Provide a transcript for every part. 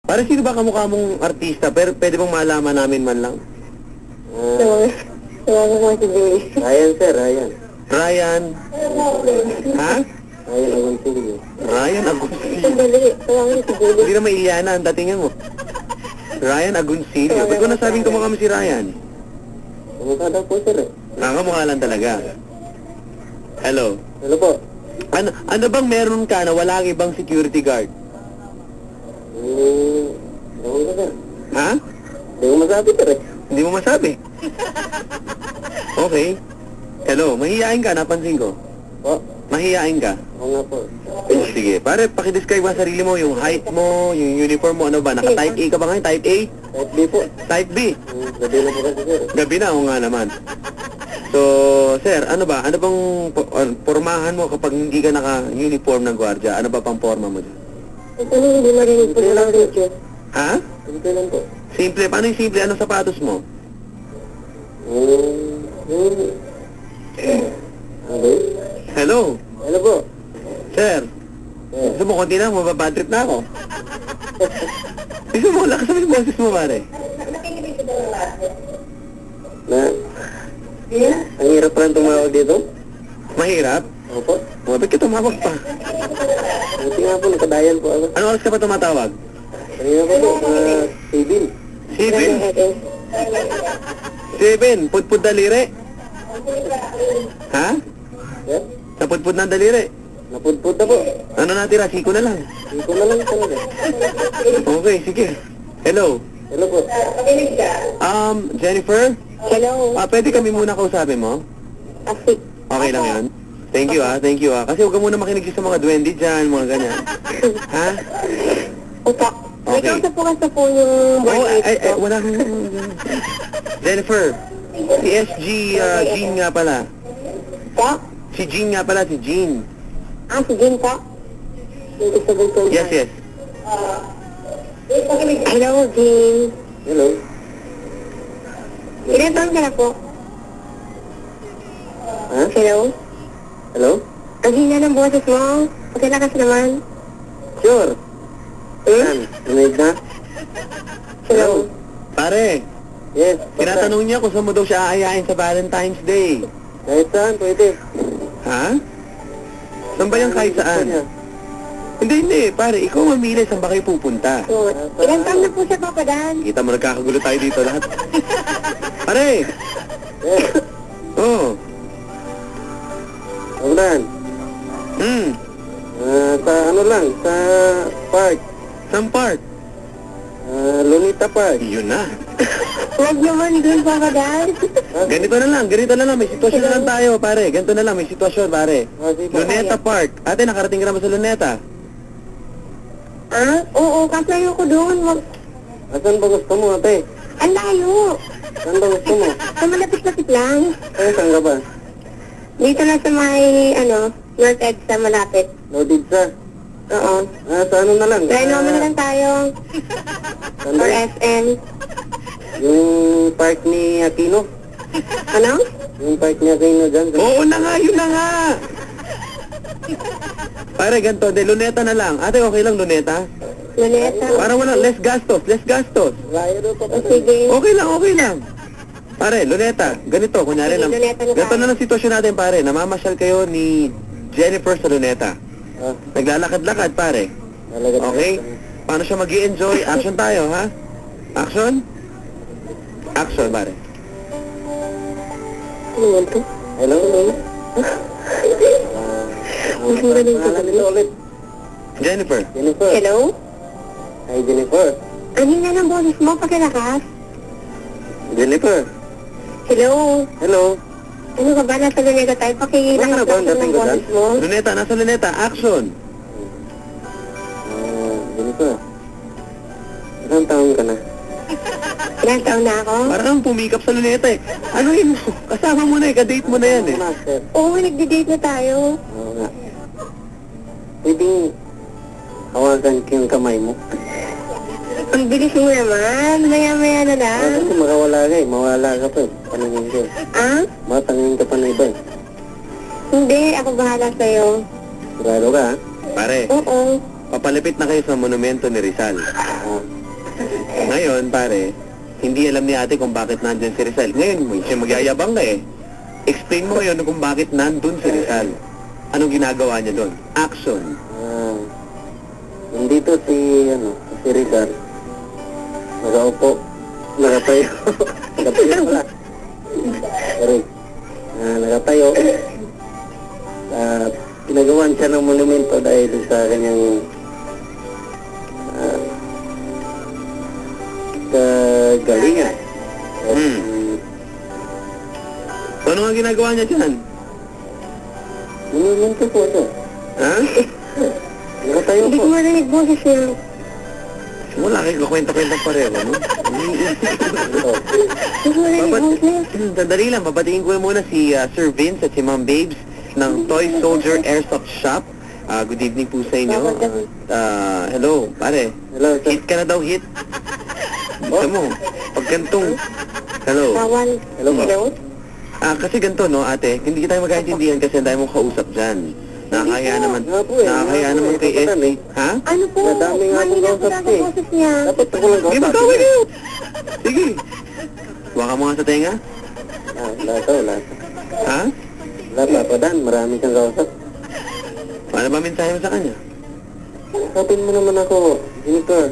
Para sino ba kamukha mong artista? Pero pwede bang malaman namin man lang? Tawagin mo si Billy. Ryan, sir, Ryan. Ryan? Ha? Ryan Agoncillo. Ryan Agoncillo. Sandali, tawagin si Billy. Hindi na may Iliana ang datingan mo. Ryan Agoncillo. Ba't ko nasabing kamukha mo si Ryan? Kumukha daw po, sir. Kamukha lang talaga. Hello? Hello po. Ano bang meron ka na wala ang ibang security guard? Ewan ko, sir. Ha? Hindi ko masabi, sir. Hindi mo masabi. Okay. Hello, mahihain ka, napansin ko. Po? Mahihain ka. Oo nga po. Oh, sige, pare, pakidescribe mo ang sarili mo, yung height mo, yung uniform mo, ano ba? Naka-type A ka ba ngayon? Type A? Type B po. Type B? Gabi na po kasi, sir. Gabi na, o nga naman. So, sir, ano ba? Ano bang pormahan mo kapag hindi ka naka-uniform ng gwardiya? Ano ba pang forma mo dyan? Ito na hindi marinig po ng video. Ha? Simple lang po. Simple. Paano yung simple? Anong sapatos mo? Ano? Hello? Hello po. Sir? Gusto mo, konti na, mababad trip na ako. Gusto mo, lakas mo yung boses mo, pare. Na? Ang hirap pa lang tumawag dito? Mahirap? Opo. Bakit ka tumawag pa? Buti nga po, nakadayan po ako. Ano oras ka pa tumatawag? Kanina po po, Sabin. Seven. Seven. Pudpud daliri. Ha? Yeah? Napudpud ng daliri. Napudpud na po. Ano natira? Siko na lang. Hindi ko na lang talaga. Okay, sige. Hello. Hello po. Jennifer? Hello. Pwede kami muna kausapin mo? Asi. Okay lang yun? Thank you ah. Kasi huwag ka muna makinig sa mga duwende dyan, mga ganyan. Ha? Utak. May Okay. kausap po kasi po yung Oh, boyfriend ko. wala kang... Jennifer, si SG, Jean nga pala. Po? Si Jean nga pala, si Jean. Si Jin po? Hindi sa gusto niya. Yes. Hello, Jin. Hello. Ilan taon ka na po? Ha? Hello? Hello? Ang hina ng boses mo. Pakilakas naman. Sure. Yan. Narinig na? Hello? Pare, Yes. tinatanong niya kung saan mo daw siya aayain sa Valentine's Day. Kahit saan, pwede. Ha? Saan ba yan kahit saan? Hindi, pare, ikaw mamili saan ba kayo pupunta. So, ilan taon na po siya, Papa Dan? Kita mo, nagkakagulo tayo dito lahat. Pare! Yes. Oh. Pagdan. Sa ano lang, sa park. Saan part? Lunita Park. Yun na. Huwag naman doon, Papa Dan. Ganito na lang. May sitwasyon na lang tayo, pare. Ganito na lang, may sitwasyon, pare. Sige. Luneta Park. Ate, nakarating ka naman sa Luneta. Oo, kasi ayoko doon. Asan ba gusto mo, ate? Ang layo. Saan ba gusto mo? Sa malapit-lapit lang. Saan ka ba? Dito lang sa may, North Edge sa malapit. Loaded sa? Oo. Sa ano na lang? Renoman lang tayo. Saan Or ba? SM. Yung park ni Aquino? Ano? Yung park ni Aquino dyan? Oo na nga, yun na nga. Pare, ganito, Luneta na lang. Ate, okay lang Luneta? Luneta. Para wala, less gastos. Layo doon pa Sige. Okay lang. Pare, Luneta, ganito, kunyari lang. Luneta na Ganito tayo. na lang sitwasyon natin, pare. Namamasyal kayo ni Jennifer sa Luneta. Naglalakad-lakad, pare. Talaga. Okay? Paano siya mag-i-enjoy? Action tayo, ha? Action? Action, pare. Ano yan to? Hello? Mas magaling ka Pangalan nito ulit. Jennifer. Jennifer. Hello? Hi, Jennifer. Ang hina ng boses mo, pakilakas. Jennifer. Hello? Hello. Ano ka ba? Nasa Luneta tayo. Pakilakas Ano ba ang ng dating ko boses mo. Luneta, nasa Luneta. Action! Jennifer. Ilang taon ka na? Ilang taon na ako? Parang kang pumikap sa Luneta eh. Ano yun mo? Kasama mo na eh. Kadate mo na yan eh. Master. Oo, nagde-date na tayo. Oo nga. Pwedeng hawakan ko yung kamay mo. Ang bilis mo naman. Maya-maya na lang. Kasi makawala ka eh. Mawala ka pa eh. Panangin ko. Matangin ka pa na iba eh. Hindi, ako bahala sa'yo. Sigurado ka ha? Pare, Oo. papalapit na kayo sa monumento ni Rizal. Ah, Ngayon, pare, hindi alam ni ate kung bakit nandun si Rizal. Ngayon, siya magyayabang ka eh. Explain mo ngayon kung bakit nandun si Rizal. Anong ginagawa niya doon? Action. nandito si Rizal. Nakaupo. Nakatayo. Nakatayo pala. Sorry. Nakatayo. Pinagawan siya ng monumento dahil sa kanyang kagalingan. So, ano nga ginagawa niya dyan? Monumento po ito. Ha? Nakatayo Hindi po. ko marinig boses niya. Wala kayo kakwenta-kwenta pareho, no? Oh. Hindi ko marinig boses niya. Sandali lang, babatiin ko muna si Sir Vince at si Ma'am Babes ng Toy Soldier Airsoft Shop. Good evening po sa inyo. Hello, pare. Hello, sir. Hit ka na daw, hit. Gusto mo, pag gantong... Hello. Bawal. Hello, ma'am. Hello? Kasi ganito, no, ate, hindi tayo magkaintindihan kasi ang dahil mong kausap dyan. Nakakaya naman. Nga po eh. Nakakaya Nga po naman eh, kay S. kapatan eh. Ha? Ano po? Madami nga pong Mahina po kausap talaga eh. boses niya. Dapat ako lang Sige, kausapin magkawin niya. kayo. Sige. Huwag ka mo nga sa tenga. Wala to, wala to. Ha? Wala, Papa Dan, marami kang kausap. Paano ba mensahe mo sa kanya? Kausapin mo naman ako, Jennifer.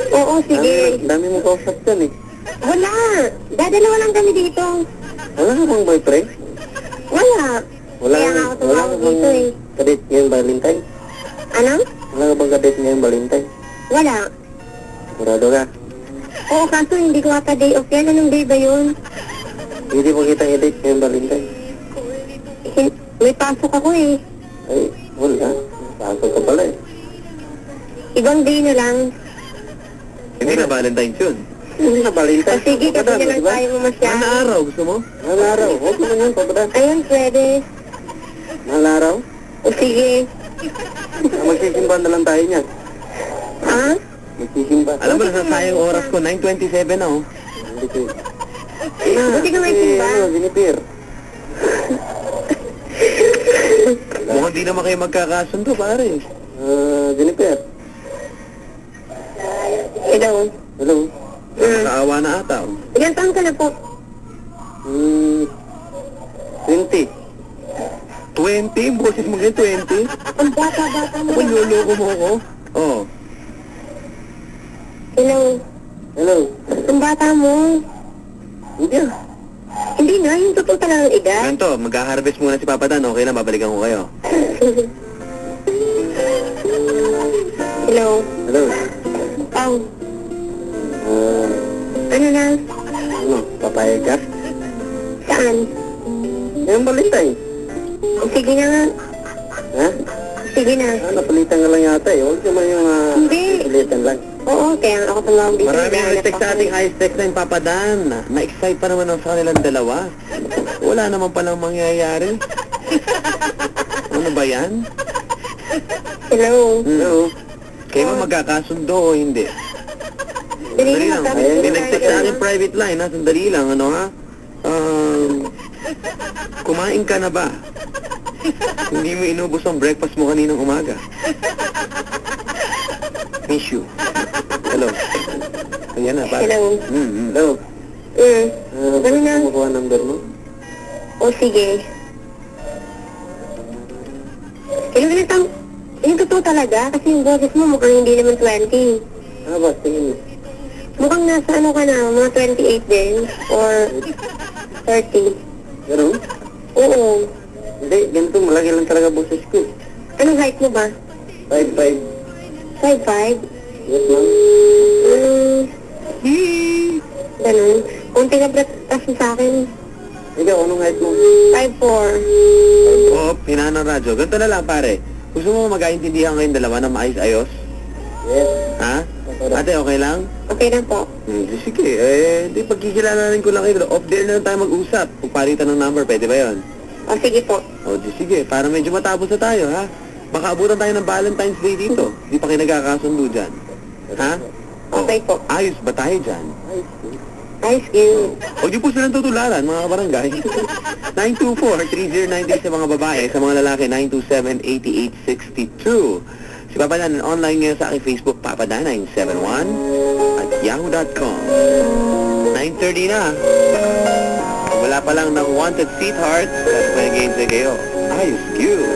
Oo, sige. Dami mo kausap dyan eh. Wala. Dadalawa lang kami dito. Wala ka bang boyfriend? Wala. Wala Kaya nga ako tumawag dito eh. kadate ngayong Valentine? Ano? Wala ka bang kadate ngayong Valentine? Wala. Sigurado ka? Oo, kaso hindi ko ata day off yan. Anong day ba yun? Hindi mo kitang i-date ngayong Valentine? May pasok ako eh. Ay, wala. Pasok ka pala eh. Ibang day na lang. Hindi na Valentine's yun. Hindi na O Valentine. sige, kasi na lang diba? tayo Ano mamasyal. araw? Gusto mo? Mahal araw. Huwag naman yan, Papa Dan. Ayun, pwede. Mahal araw. O sige. Magsisimba na lang tayo niyan. Ha? Magsisimba. Alam mo, nasasayang oras ko, 9:27 na oh. Hindi ko. Buti ka may simba. Jennifer. Mukhang di naman kayo magkakasundo, pare. Jennifer. Hello. Hello. Nakakaawa na ata oh. Ilan taon ka na po? 20. 20? Boses mo ganyan, 20? Ang bata-bata mo. Ako, niloloko mo ako. Oh. Hello. Hello. Ang bata mo. Hindi ah. Hindi na, yung totoo talagang edad. Ganito, mag-harvest muna si Papa Dan. Okay lang, babalikan ko kayo. Hello. Hello. Pao. Ah, Ano na? papayag ka? Saan? Ngayong Valentine. O sige na nga. Ha? Sige na. Napalitan ka lang yata eh. Huwag naman yung Hindi. napalitan lang. Oo, kaya ako tumawag dito. Maraming Naghahanap respect sa ako. ating high tech na yung Papa Dan. Na-excite pa naman ako sa kanilang dalawa. Wala naman palang mangyayari. Ano ba yan? Hello. Hello. Kayo ba magkakasundo o hindi? Dali Sandali na, lang. magkabit Ayun. May na nag-text tayo. sa aking private line ha. Sandali lang. Ano ha? Kumain ka na ba? Hindi mo inubos ang breakfast mo kaninang umaga. Miss you. Hello. Ayan na, pare. Hello. Hello. Ano na? Kumukuha ang number mo? O sige. Ilan na taong? Yung totoo talaga, kasi yung boses mo mukhang hindi naman 20. Ano ba? Tingin mo. Mukhang nasa ano ka na, mga 28 din, or 30. Ganun? Oo. Hindi, ganito. Malaki lang talaga boses ko. Anong height mo ba? 5'5". 5'5"? Yes, ma'am. Ganun. Kunti na brat kasi sa akin. Ikaw, anong height mo? 5'4". Oo, hinaan ng radyo. Ganito na lang, pare. Gusto mo magkaintindihan kayong dalawa na maayos-ayos? Yes. Ha? Ate, okay lang? Okay na po. Sige, di pagkikilalanin ko lang kayo. Off the air na lang tayo mag-usap. Kung palitan ng number, pwede ba yun? O sige po. Sige, para medyo matapos na tayo, ha? Baka abutan tayo ng Valentine's Day dito. Di pa kayo nagkakasundo dyan. Ha? Okay po. Ayos ba tayo dyan? Ay, Ice Cube. Huwag niyo po silang tutularan, mga kabarangay. 924-3093 sa mga babae, sa mga lalaki, 927-8862. Si Papa Dan, online ngayon sa aking Facebook, papadan971 at yahoo.com. 9:30 na. Wala pa lang ng Wanted Sweetheart, kasi may games na kayo. Ice Cube.